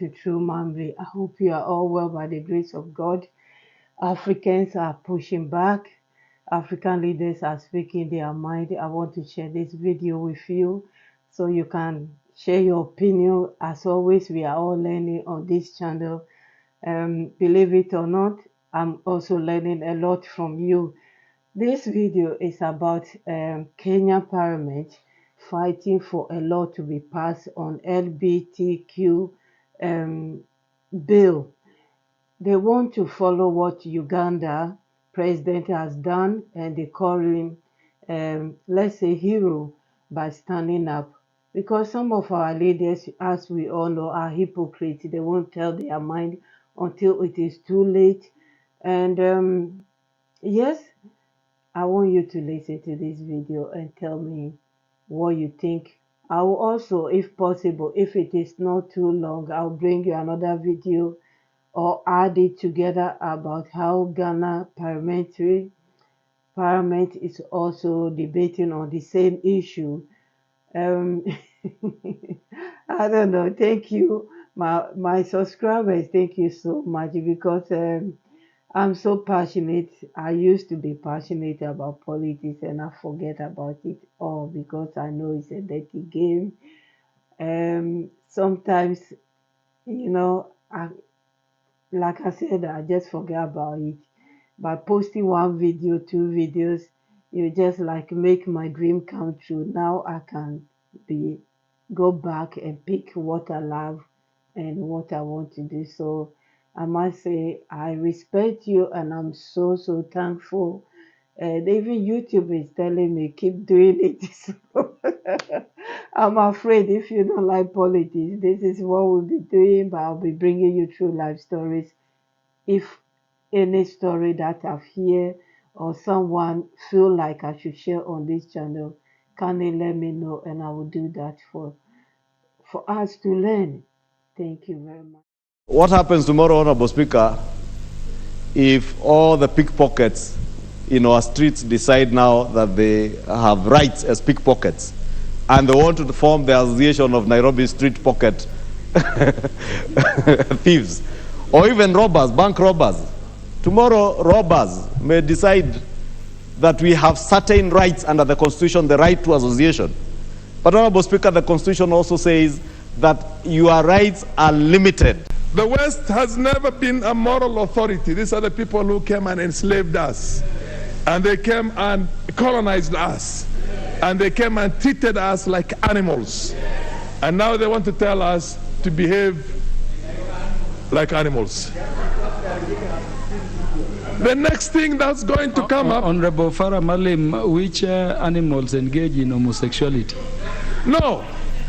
to True Mamre. I hope you are all well by the grace of God. Africans are pushing back. African leaders are speaking their mind. I want to share this video with you so you can share your opinion. As always, we are all learning on this channel. Believe it or not, I'm also learning a lot from you. This video is about Kenyan Parliament fighting for a law to be passed on LBGQ bill. They want to follow what Uganda president has done, and they call him, let's say, hero by standing up. Because some of our leaders, as we all know, are hypocrites. They won't tell their mind until it is too late. And yes, I want you to listen to this video and tell me what you think. I will also, if possible, if it is not too long, I'll bring you another video or add it together about how Ghana Parliament is also debating on the same issue. I don't know. Thank you, my subscribers. Thank you so much, because I'm so passionate. I used to be passionate about politics, and I forget about it all because I know it's a dirty game. Sometimes, like I said, I just forget about it. By posting one video, two videos, you just like make my dream come true. Now I can go back and pick what I love and what I want to do. So I must say I respect you, and I'm so thankful. And even YouTube is telling me keep doing it. So I'm afraid if you don't like politics, this is what we'll be doing, but I'll be bringing you true life stories. If any story that I've heard or someone feel like I should share on this channel, kindly let me know, and I will do that for us to learn. Thank you very much. What happens tomorrow, Honorable Speaker, if all the pickpockets in our streets decide now that they have rights as pickpockets, and they want to form the Association of Nairobi Street Pocket Thieves, or even robbers, bank robbers? Tomorrow, robbers may decide that we have certain rights under the Constitution, the right to association. But, Honorable Speaker, the Constitution also says that your rights are limited. The West has never been a moral authority. These are the people who came and enslaved us. And they came and colonized us. And they came and treated us like animals. And now they want to tell us to behave like animals. The next thing that's going to come up... Honorable Farah Malim, which animals engage in homosexuality? No,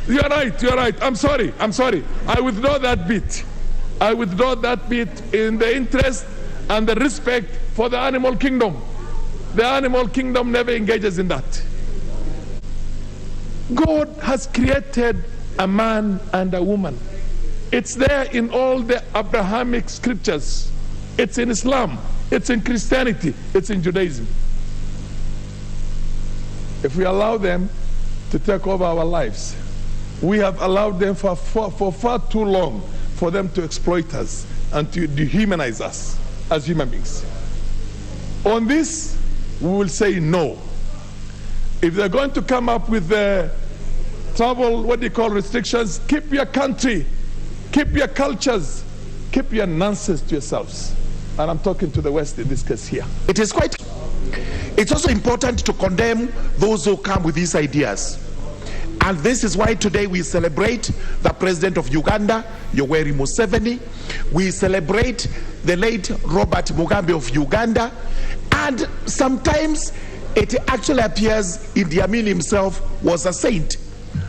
you're right. I'm sorry. I withdraw that bit. I withdraw that bit in the interest and the respect for the animal kingdom. The animal kingdom never engages in that. God has created a man and a woman. It's there in all the Abrahamic scriptures. It's in Islam. It's in Christianity. It's in Judaism. If we allow them to take over our lives, we have allowed them for far too long for them to exploit us and to dehumanize us as human beings. On this, we will say no. If they're going to come up with the travel, restrictions, keep your country, keep your cultures, keep your nonsense to yourselves. And I'm talking to the West in this case here. It's also important to condemn those who come with these ideas. And this is why today we celebrate the president of Uganda, Yoweri Museveni. We celebrate the late Robert Mugabe of Uganda. And sometimes it actually appears Idi Amin himself was a saint,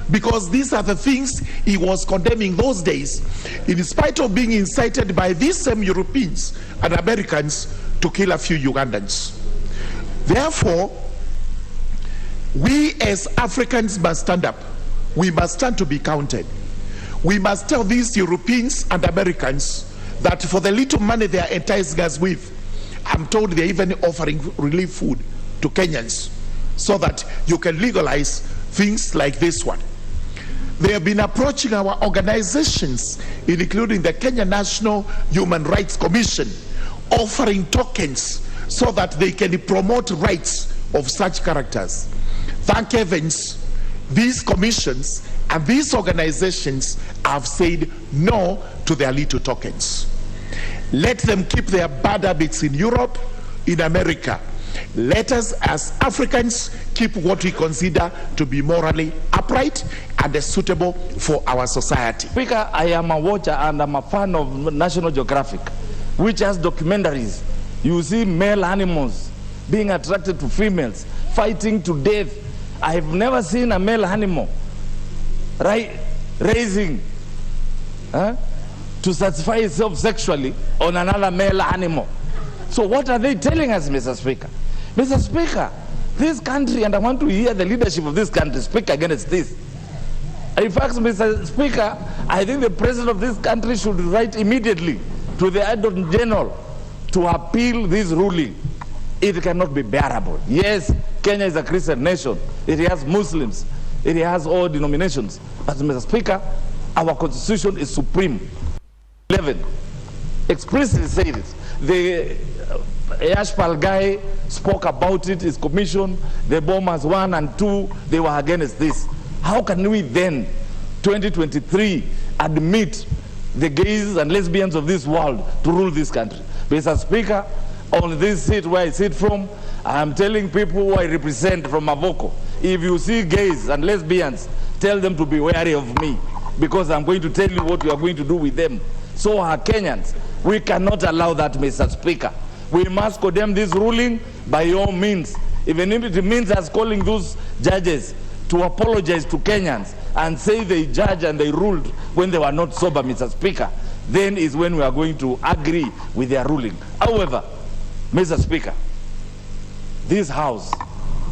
because these are the things he was condemning those days, in spite of being incited by these same Europeans and Americans to kill a few Ugandans. Therefore, we as Africans must stand up. We must stand to be counted. We must tell these Europeans and Americans that for the little money they are enticing us with, I'm told they're even offering relief food to Kenyans so that you can legalize things like this one. They have been approaching our organizations, including the Kenya National Human Rights Commission, offering tokens so that they can promote rights of such characters. Thank heavens, these commissions and these organizations have said no to their little tokens. Let them keep their bad habits in Europe, in America. Let us as Africans keep what we consider to be morally upright and suitable for our society. Speaker, I am a watcher and I'm a fan of National Geographic, which has documentaries. You see male animals being attracted to females, fighting to death. I have never seen a male animal raising to satisfy itself sexually on another male animal. So what are they telling us, Mr. Speaker? Mr. Speaker, this country, and I want to hear the leadership of this country speak against this. In fact, Mr. Speaker, I think the president of this country should write immediately to the Attorney General to appeal this ruling. It cannot be bearable. Yes, Kenya is a Christian nation. It has Muslims. It has all denominations. But Mr. Speaker, our constitution is supreme. 11 explicitly said it. The Ashpal guy spoke about it, his commission, the bombers 1 and 2, they were against this. How can we then, 2023, admit the gays and lesbians of this world to rule this country? Mr. Speaker, on this seat where I sit from, I am telling people who I represent from Mavoko, if you see gays and lesbians, tell them to be wary of me, because I'm going to tell you what we are going to do with them. So are Kenyans. We cannot allow that, Mr. Speaker. We must condemn this ruling by all means, even if it means us calling those judges to apologize to Kenyans and say they judged and they ruled when they were not sober, Mr. Speaker. Then is when we are going to agree with their ruling. However, Mr. Speaker, this House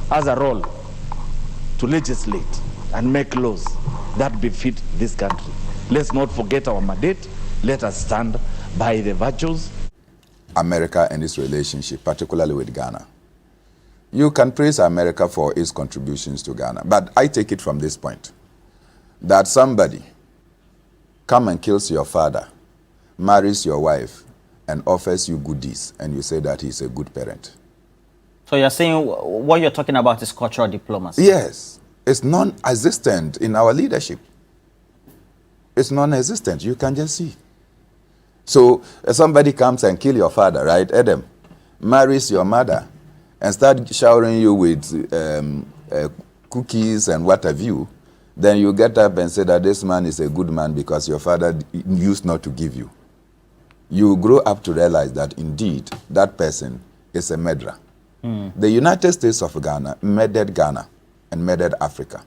has a role to legislate and make laws that befit this country. Let's not forget our mandate. Let us stand by the virtues. America and its relationship, particularly with Ghana. You can praise America for its contributions to Ghana, but I take it from this point, that somebody come and kills your father, marries your wife, and offers you goodies, and you say that he's a good parent. So you're saying what you're talking about is cultural diplomacy? Yes. It's non-existent in our leadership. It's non-existent. You can just see. So somebody comes and kill your father, right, Adam, marries your mother, and start showering you with cookies and what have you, then you get up and say that this man is a good man because your father used not to give you. You grow up to realize that indeed that person is a murderer. The United States of Ghana murdered Ghana and murdered Africa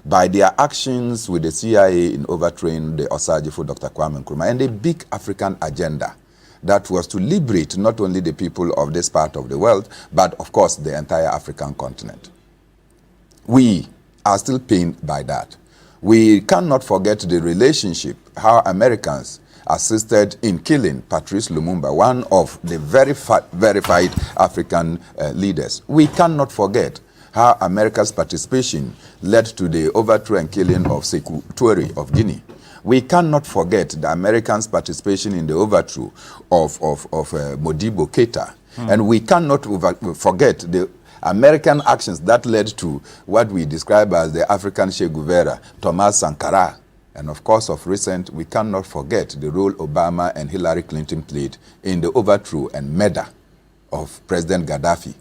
by their actions with the CIA in overthrowing the Osagifo Dr. Kwame Nkrumah and a big African agenda that was to liberate not only the people of this part of the world, but of course the entire African continent. We are still pained by that. We cannot forget the relationship, how Americans assisted in killing Patrice Lumumba, one of the verified African leaders. We cannot forget how America's participation led to the overthrow and killing of Sekou Touré of Guinea. We cannot forget the Americans' participation in the overthrow of Modibo Keita. And we cannot forget the American actions that led to what we describe as the African Che Guevara, Thomas Sankara. And of course, of recent, we cannot forget the role Obama and Hillary Clinton played in the overthrow and murder of President Gaddafi,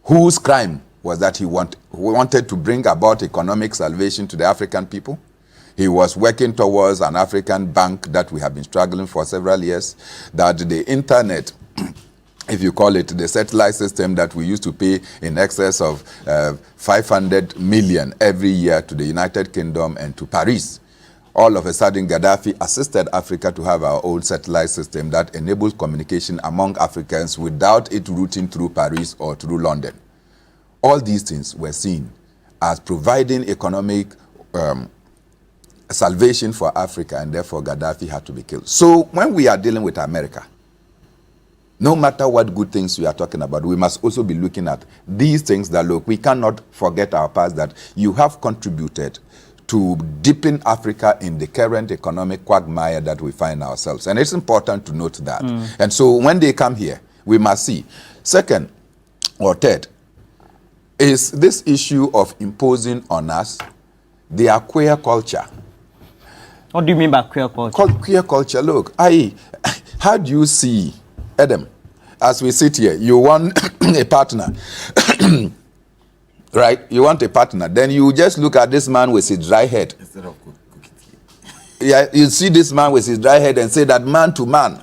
whose crime was that he wanted to bring about economic salvation to the African people. He was working towards an African bank that we have been struggling for several years, that the internet, if you call it the satellite system that we used to pay in excess of 500 million every year to the United Kingdom and to Paris. All of a sudden, Gaddafi assisted Africa to have our own satellite system that enables communication among Africans without it routing through Paris or through London. All these things were seen as providing economic salvation for Africa, and therefore Gaddafi had to be killed. So when we are dealing with America, no matter what good things we are talking about, we must also be looking at these things that, look, we cannot forget our past, that you have contributed to deepen Africa in the current economic quagmire that we find ourselves. And it's important to note that. And so when they come here, we must see. Second or third is this issue of imposing on us their queer culture. What do you mean by queer culture? Queer culture, look, how do you see, Adam, as we sit here, you want a partner, right? You want a partner. Then you just look at this man with his dry head. Instead of cooking. Yeah, you see this man with his dry head and say that man to man.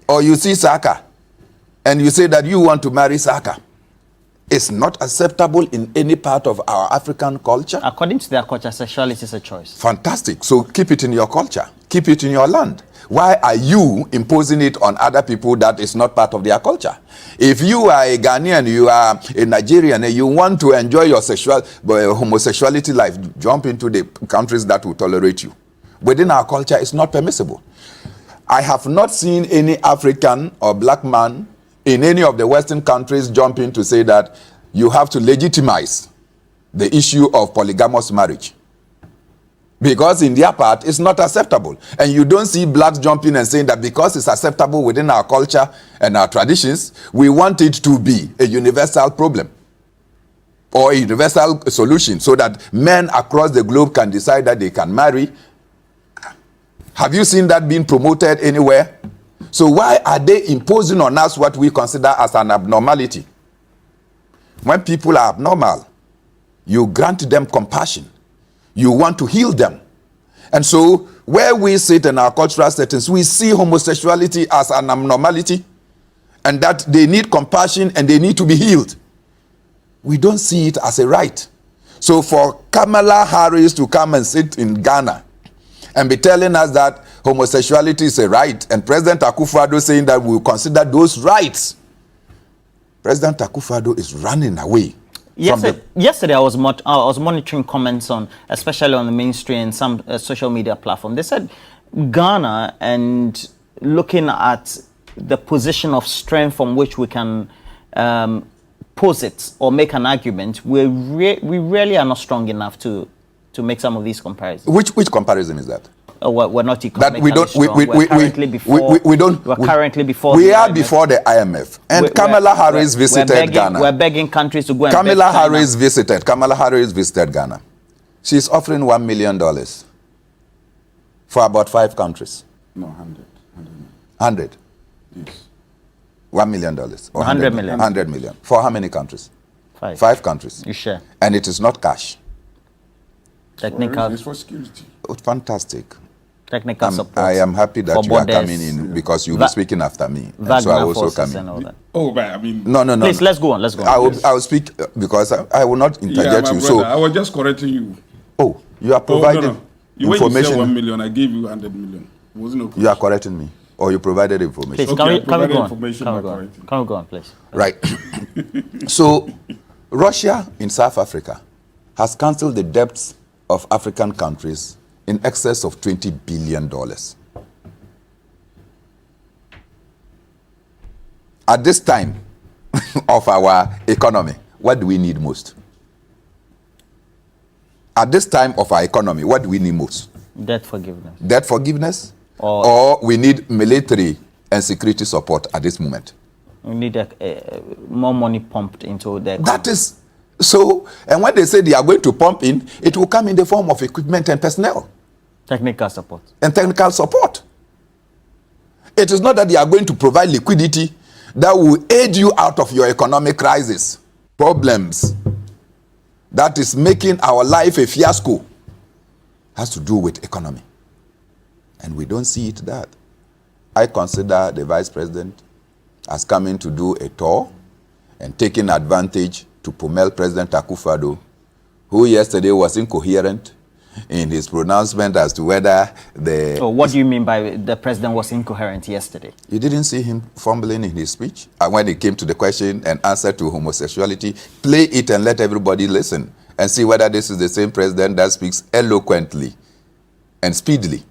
Or you see Saka and you say that you want to marry Saka. It's not acceptable in any part of our African culture. According to their culture, sexuality is a choice. Fantastic. So keep it in your culture. Keep it in your land. Why are you imposing it on other people that is not part of their culture? If you are a Ghanaian, you are a Nigerian, and you want to enjoy your homosexuality life, jump into the countries that will tolerate you. Within our culture, it's not permissible. I have not seen any African or black man in any of the Western countries jump in to say that you have to legitimize the issue of polygamous marriage. Because in their part, it's not acceptable. And you don't see blacks jumping and saying that because it's acceptable within our culture and our traditions, we want it to be a universal problem or a universal solution so that men across the globe can decide that they can marry. Have you seen that being promoted anywhere? So why are they imposing on us what we consider as an abnormality? When people are abnormal, you grant them compassion. You want to heal them. And so where we sit in our cultural settings, we see homosexuality as an abnormality and that they need compassion and they need to be healed. We don't see it as a right. So for Kamala Harris to come and sit in Ghana and be telling us that homosexuality is a right, and President Akufo-Addo saying that we will consider those rights, President Akufo-Addo is running away. Yesterday, I was monitoring comments on, especially on the mainstream and some social media platform. They said Ghana, and looking at the position of strength from which we can posit or make an argument, we really are not strong enough to make some of these comparisons. Which comparison is that? We're not economically that we don't. strong. We're currently before. We are before the IMF. And Kamala Harris visited Ghana. We're begging countries to go and Kamala Harris visited Ghana. She's offering $1 million for about 5 countries. No, 100. 100. Yes. $1 million. Or 100 million. 100 million. For how many countries? 5. 5 countries. You share. And it is not cash. Technical. It's for security. Oh, fantastic. Technical support. I am happy that you are coming in because you'll be speaking after me. So I will also come in. Oh, but I mean... No. Please, let's go on. I will speak because I will not interject you. Brother, so I was just correcting you. Oh, you are providing information. When you said 1 million, I gave you 100 million. It wasn't no question. You are correcting me. Or you provided information. Please, Okay, can we go on? Can we go on, please? Right. So, Russia in South Africa has cancelled the debts of African countries in excess of $20 billion. At this time of our economy, what do we need most? At this time of our economy, what do we need most? Debt forgiveness. Debt forgiveness? Or we need military and security support at this moment? We need more money pumped into the economy. That is so, and when they say they are going to pump in, it will come in the form of equipment and personnel. Technical support. And technical support. It is not that they are going to provide liquidity that will aid you out of your economic crisis, problems that is making our life a fiasco. Has to do with economy. And we don't see it that. I consider the Vice President as coming to do a tour and taking advantage to pummel President Akufo-Addo, who yesterday was incoherent in his pronouncement as to whether the... So what do you mean by the president was incoherent yesterday? You didn't see him fumbling in his speech? And when it came to the question and answer to homosexuality, play it and let everybody listen and see whether this is the same president that speaks eloquently and speedily.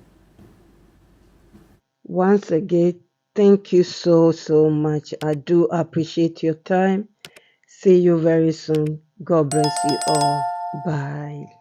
Once again, thank you so much. I do appreciate your time. See you very soon. God bless you all. Bye.